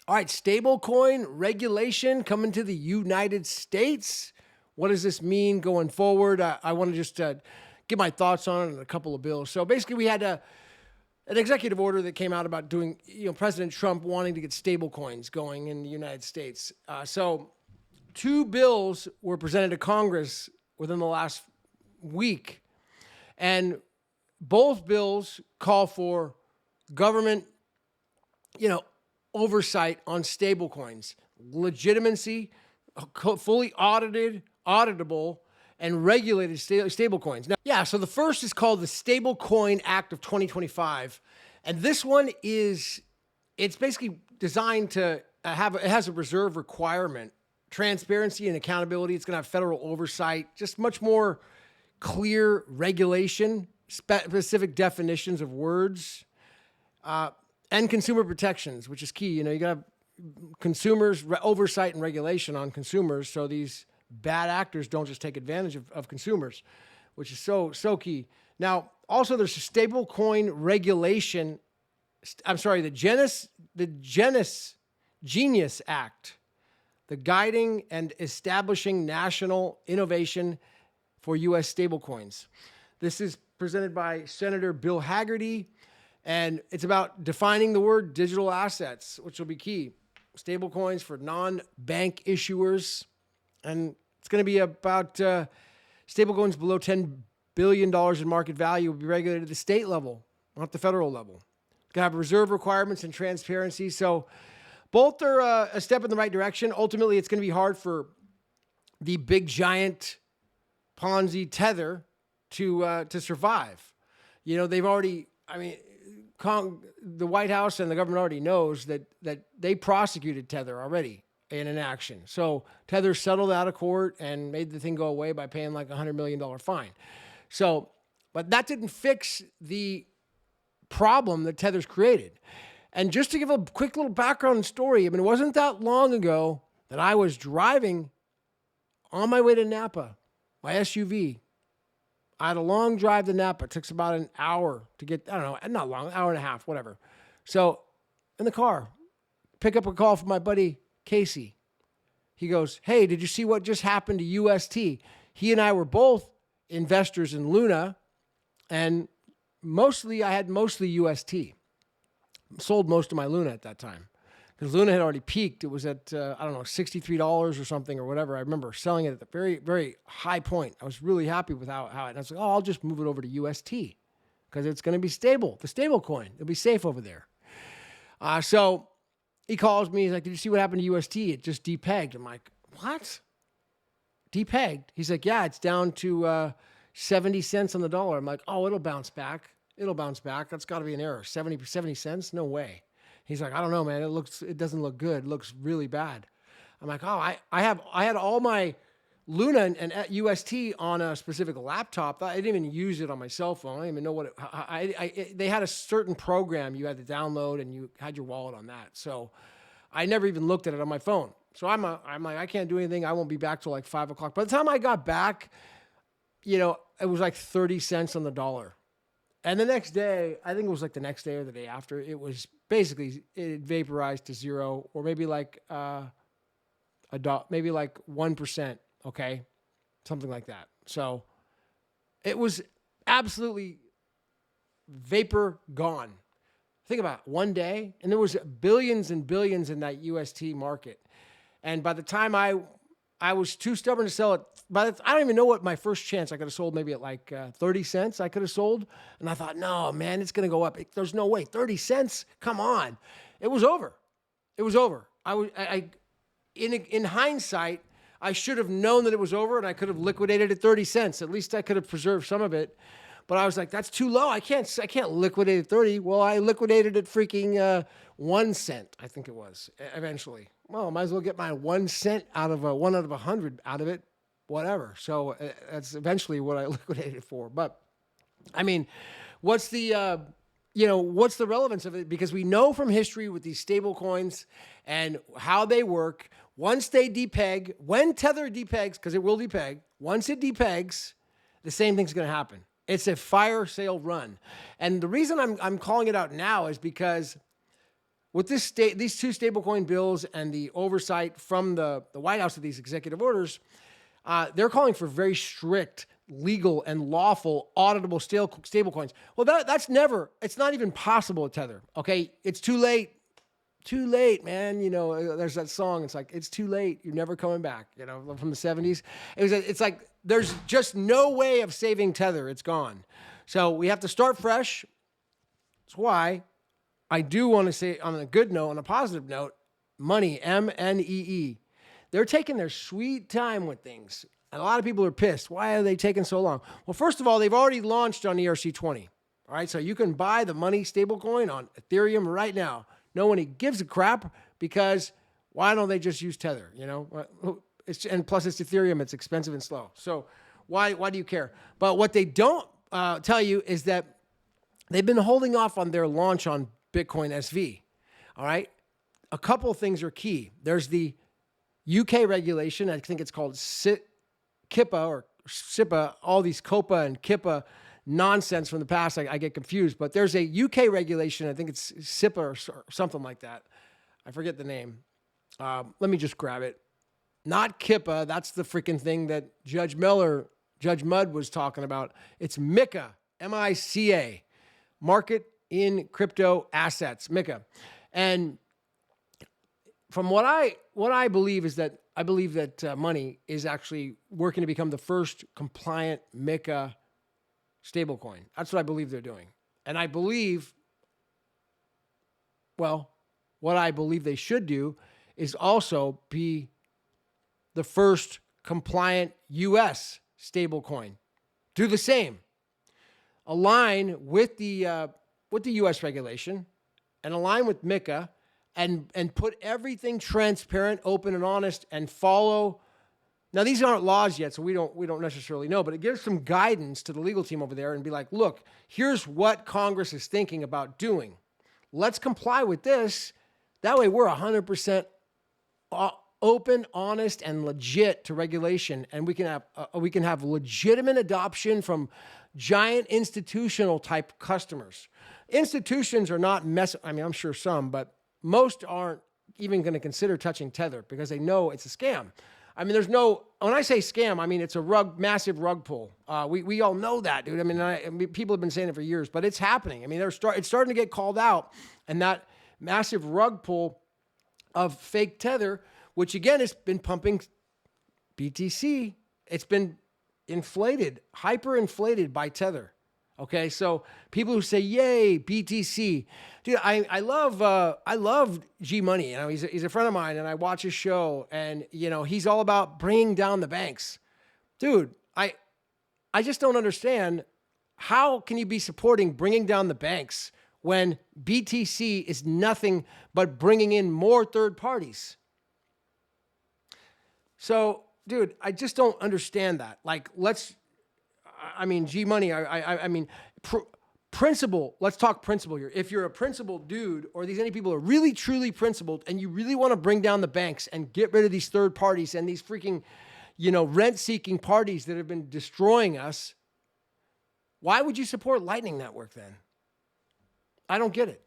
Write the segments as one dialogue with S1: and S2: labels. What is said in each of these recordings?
S1: All right, stablecoin regulation coming to the United States. What does this mean going forward? I want to just get my thoughts on it and a couple of bills. So basically, we had an executive order that came out about doing, President Trump wanting to get stablecoins going in the United States. So two bills were presented to Congress within the last week, and both bills call for government, oversight on stablecoins, legitimacy, fully auditable, and regulated stablecoins. Now, so the first is called the Stablecoin Act of 2025, and this one it's basically designed to it has a reserve requirement, transparency and accountability. It's going to have federal oversight, just much more clear regulation, specific definitions of words, and consumer protections, which is key. You got to have consumers, oversight and regulation on consumers, so these bad actors don't just take advantage of consumers, which is so key. Now, also there's a stablecoin regulation. the Genius Act, the guiding and establishing national innovation for U.S. stablecoins. This is presented by Senator Bill Hagerty, and it's about defining the word digital assets, which will be key. Stablecoins for non-bank issuers, and it's going to be about stablecoins below $10 billion in market value will be regulated at the state level, not the federal level. It's going to have reserve requirements and transparency. So both are a step in the right direction. Ultimately, it's going to be hard for the big giant Ponzi Tether to survive. They've already, the White House and the government already knows that they prosecuted Tether already in an action. So Tether settled out of court and made the thing go away by paying like $100 million fine. So, but that didn't fix the problem that Tether's created. And just to give a quick little background story, it wasn't that long ago that I was driving on my way to Napa, my SUV. I had a long drive to Napa. It took about an hour to get, not long, hour and a half, whatever. So in the car, pick up a call from my buddy Casey. He goes, "Hey, did you see what just happened to UST?" He and I were both investors in Luna, and I had mostly UST. Sold most of my Luna at that time because Luna had already peaked. It was at, $63 or something or whatever. I remember selling it at the very, very high point. I was really happy with how and I was like, I'll just move it over to UST because it's going to be stable, the stable coin. It'll be safe over there. So he calls me. He's like, "Did you see what happened to UST? It just depegged." I'm like, "What? Depegged?" He's like, "Yeah, it's down to 70 cents on the dollar." I'm like, "Oh, it'll bounce back. It'll bounce back. That's got to be an error. 70 cents? No way." He's like, "I don't know, man. It doesn't look good. It looks really bad." I'm like, "Oh, I had all my Luna and UST on a specific laptop. I didn't even use it on my cell phone. I didn't even know what they had a certain program you had to download and you had your wallet on that. So I never even looked at it on my phone. So I'm like, I can't do anything. I won't be back till like 5 o'clock. By the time I got back, it was like 30 cents on the dollar. And the next day, I think it was like the next day or the day after, it was basically, it vaporized to zero, or maybe like maybe like 1%, okay? Something like that. So it was absolutely vapor gone. Think about it, one day, and there was billions and billions in that UST market. And by the time I was too stubborn to sell it. I don't even know what my first chance. I could have sold maybe at like 30 cents. I could have sold. And I thought, no, man, it's going to go up. There's no way. 30 cents? Come on. It was over. It was over. In hindsight, I should have known that it was over and I could have liquidated at 30 cents. At least I could have preserved some of it. But I was like, that's too low. I can't liquidate at 30. Well, I liquidated at freaking 1 cent, I think it was, eventually. Well, I might as well get my 1 cent out of 1 out of 100 out of it, whatever. So that's eventually what I liquidated it for. But what's the relevance of it? Because we know from history with these stable coins and how they work, once they depeg, when Tether depegs, because it will depeg, once it depegs, the same thing's going to happen. It's a fire sale run. And the reason I'm calling it out now is because with these two stablecoin bills and the oversight from the White House of these executive orders, they're calling for very strict, legal, and lawful auditable stablecoins. Well, it's not even possible at Tether. Okay, it's too late. Too late, man. You know, there's that song. It's like, it's too late. You're never coming back. You know, from the 70s. It's like there's just no way of saving Tether. It's gone. So we have to start fresh. That's why I do want to say, on a good note, on a positive note, MNEE, MNEE, they're taking their sweet time with things. And a lot of people are pissed. Why are they taking so long? Well, first of all, they've already launched on ERC20. All right, so you can buy the MNEE stablecoin on Ethereum right now. No one gives a crap, because why don't they just use Tether? You know, and plus it's Ethereum, it's expensive and slow. So why do you care? But what they don't tell you is that they've been holding off on their launch on Bitcoin SV. All right, a couple of things are key. There's the UK regulation. I think it's called KIPA or SIPA. All these COPA and KIPA nonsense from the past, I get confused, but there's a UK regulation. I think it's SIPA or something like that. I forget the name. Let me just grab it. Not KIPA. That's the freaking thing that Judge Mudd was talking about. It's MiCA, MICA, Market in Crypto Assets, MiCA. And from what I believe is that I believe that MNEE is actually working to become the first compliant MiCA stablecoin. That's what I believe they're doing. And I believe, well, what I believe they should do is also be the first compliant US stablecoin. Do the same. Align with the US regulation and align with MiCA and put everything transparent, open, and honest, and follow. Now, these aren't laws yet, so we don't necessarily know, but it gives some guidance to the legal team over there and be like, look, here's what Congress is thinking about doing. Let's comply with this. That way we're 100% open, honest, and legit to regulation, and we can have legitimate adoption from giant institutional type customers. Institutions are not I'm sure some, but most aren't even going to consider touching Tether because they know it's a scam. I mean, when I say scam, I mean, it's a massive rug pull. We all know that, dude. I mean, people have been saying it for years, but it's happening. I mean, it's starting to get called out, and that massive rug pull of fake Tether, which again has been pumping BTC. It's been hyperinflated by Tether. Okay, so people who say, "Yay, BTC," dude, I love G Money. You know, he's a friend of mine, and I watch his show, and you know, he's all about bringing down the banks, dude. I just don't understand, how can you be supporting bringing down the banks when BTC is nothing but bringing in more third parties? So, dude, I just don't understand that. Like, G Money, principle. Let's talk principle here. If you're a principled dude, or any people are really, truly principled, and you really want to bring down the banks and get rid of these third parties and these freaking, rent-seeking parties that have been destroying us, why would you support Lightning Network then? I don't get it.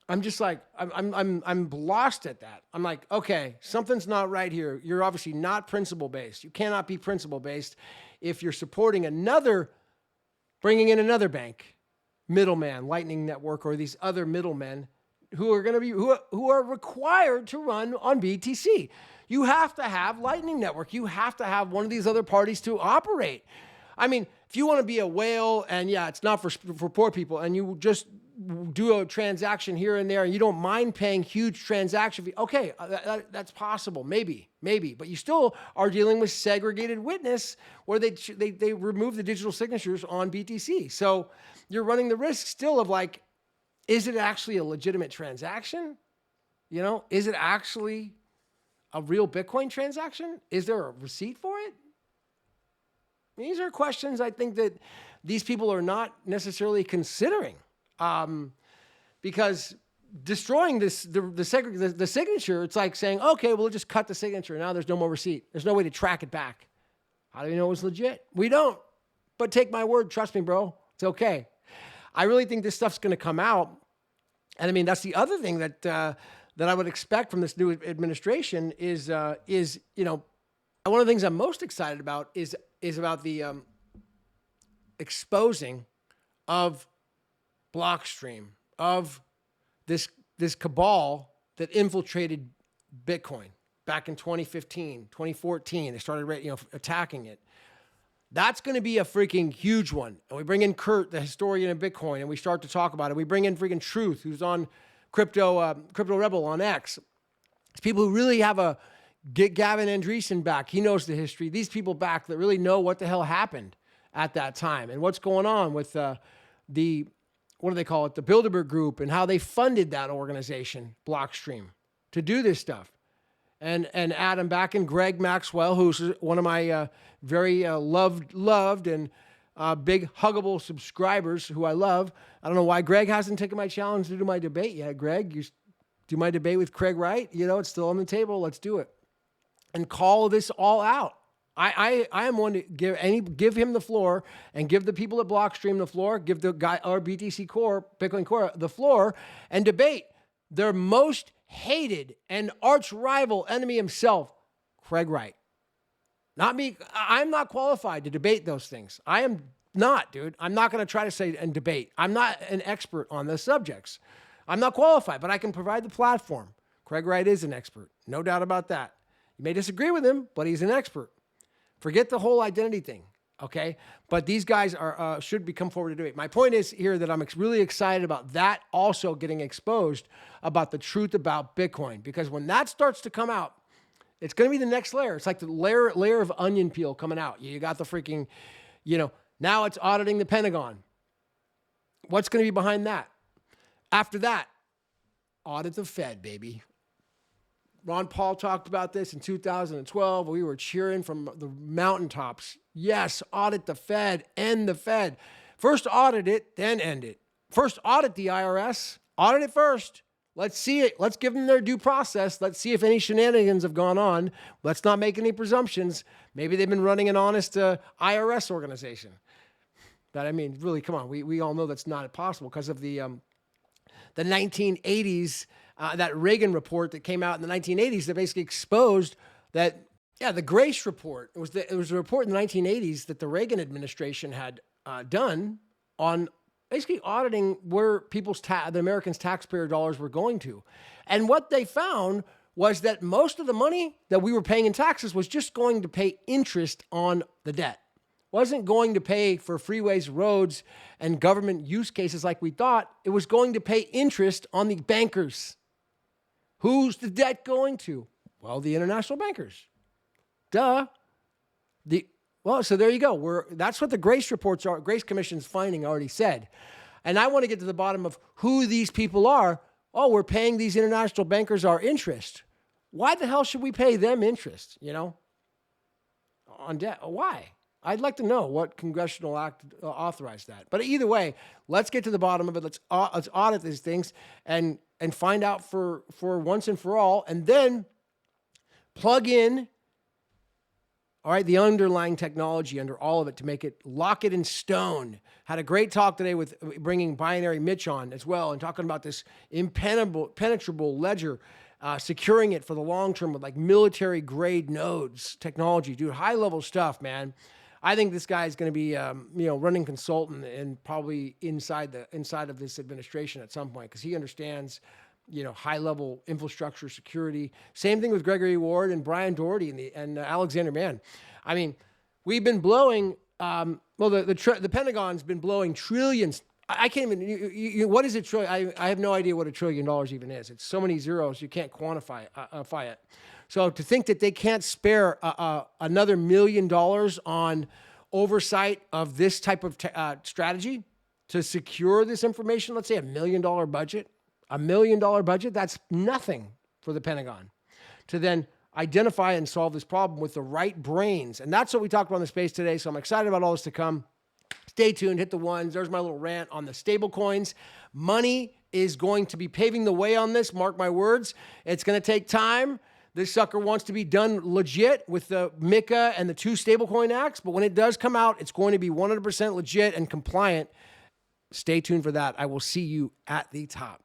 S1: I'm just like, I'm lost at that. I'm like, okay, something's not right here. You're obviously not principle-based. You cannot be principle-based if you're supporting bringing in another bank, middleman, Lightning Network, or these other middlemen who are required to run on BTC. You have to have Lightning Network. You have to have one of these other parties to operate. I mean, if you want to be a whale, and yeah, it's not for poor people, and you just do a transaction here and there, and you don't mind paying huge transaction fee, okay, that's possible, maybe, but you still are dealing with segregated witness, where they remove the digital signatures on BTC. So you're running the risk still of like, is it actually a legitimate transaction? Is it actually a real Bitcoin transaction? Is there a receipt for it? These are questions I think that these people are not necessarily considering. Because destroying the signature, it's like saying, okay, well, we'll just cut the signature. Now there's no more receipt. There's no way to track it back. How do you know it was legit? We don't. But take my word, trust me, bro. It's okay. I really think this stuff's going to come out. And I mean, that's the other thing that that I would expect from this new administration is one of the things I'm most excited about is about the exposing of Blockstream, of this cabal that infiltrated Bitcoin back in 2015, 2014. They started attacking it. That's going to be a freaking huge one. And we bring in Kurt, the historian of Bitcoin, and we start to talk about it. We bring in freaking Truth, who's on Crypto Rebel on X. It's people who really get Gavin Andreessen back. He knows the history. These people back that really know what the hell happened at that time and what's going on with what do they call it? The Bilderberg Group, and how they funded that organization, Blockstream, to do this stuff. And Adam back, and Greg Maxwell, who's one of my very loved and big huggable subscribers who I love. I don't know why Greg hasn't taken my challenge to do my debate yet. Greg, you do my debate with Craig Wright. It's still on the table. Let's do it and call this all out. I am one to give him the floor and give the people at Blockstream the floor, give the guy our BTC Core, Bitcoin Core, the floor, and debate their most hated and arch rival enemy himself, Craig Wright. Not me. I'm not qualified to debate those things. I am not, dude. I'm not going to try to say and debate. I'm not an expert on the subjects. I'm not qualified, but I can provide the platform. Craig Wright is an expert. No doubt about that. You may disagree with him, but he's an expert. Forget the whole identity thing, okay? But these guys should come forward to debate. My point is here that I'm really excited about that also getting exposed about the truth about Bitcoin, because when that starts to come out, it's going to be the next layer. It's like the layer of onion peel coming out. You got the freaking, now it's auditing the Pentagon. What's going to be behind that? After that, audit the Fed, baby. Ron Paul talked about this in 2012. We were cheering from the mountaintops. Yes, audit the Fed, end the Fed. First audit it, then end it. First audit the IRS. Audit it first. Let's see it. Let's give them their due process. Let's see if any shenanigans have gone on. Let's not make any presumptions. Maybe they've been running an honest IRS organization. But I mean, really, come on. We all know that's not possible because of the 1980s, that Reagan report that came out in the 1980s that basically exposed that, the Grace report. It was a report in the 1980s that the Reagan administration had done on basically auditing where the Americans' taxpayer dollars were going to. And what they found was that most of the money that we were paying in taxes was just going to pay interest on the debt. Wasn't going to pay for freeways, roads, and government use cases like we thought. It was going to pay interest on the bankers. Who's the debt going to? Well, the international bankers. Duh. So there you go. That's what the Grace reports are. Grace Commission's finding already said. And I want to get to the bottom of who these people are. Oh, we're paying these international bankers our interest. Why the hell should we pay them interest, on debt? Why? I'd like to know what congressional act authorized that. But either way, let's get to the bottom of it. Let's audit these things and find out for once and for all, and then plug in, the underlying technology under all of it to make it, lock it in stone. Had a great talk today with bringing Binary Mitch on as well and talking about this impenetrable ledger, securing it for the long term with like military grade nodes technology. Dude, high level stuff, man. I think this guy is going to be, running consultant and probably inside of this administration at some point, because he understands, high level infrastructure security. Same thing with Gregory Ward and Brian Doherty and Alexander Mann. I mean, we've been blowing. The Pentagon's been blowing trillions. I can't even. What is a trillion? I have no idea what $1 trillion even is. It's so many zeros you can't quantify it. So to think that they can't spare another $1 million on oversight of this type of strategy to secure this information, let's say $1 million budget, that's nothing for the Pentagon to then identify and solve this problem with the right brains. And that's what we talked about in the space today. So I'm excited about all this to come. Stay tuned, hit the ones. There's my little rant on the stable coins. Money is going to be paving the way on this. Mark my words. It's going to take time. This sucker wants to be done legit with the MiCA and the 2 stablecoin acts. But when it does come out, it's going to be 100% legit and compliant. Stay tuned for that. I will see you at the top.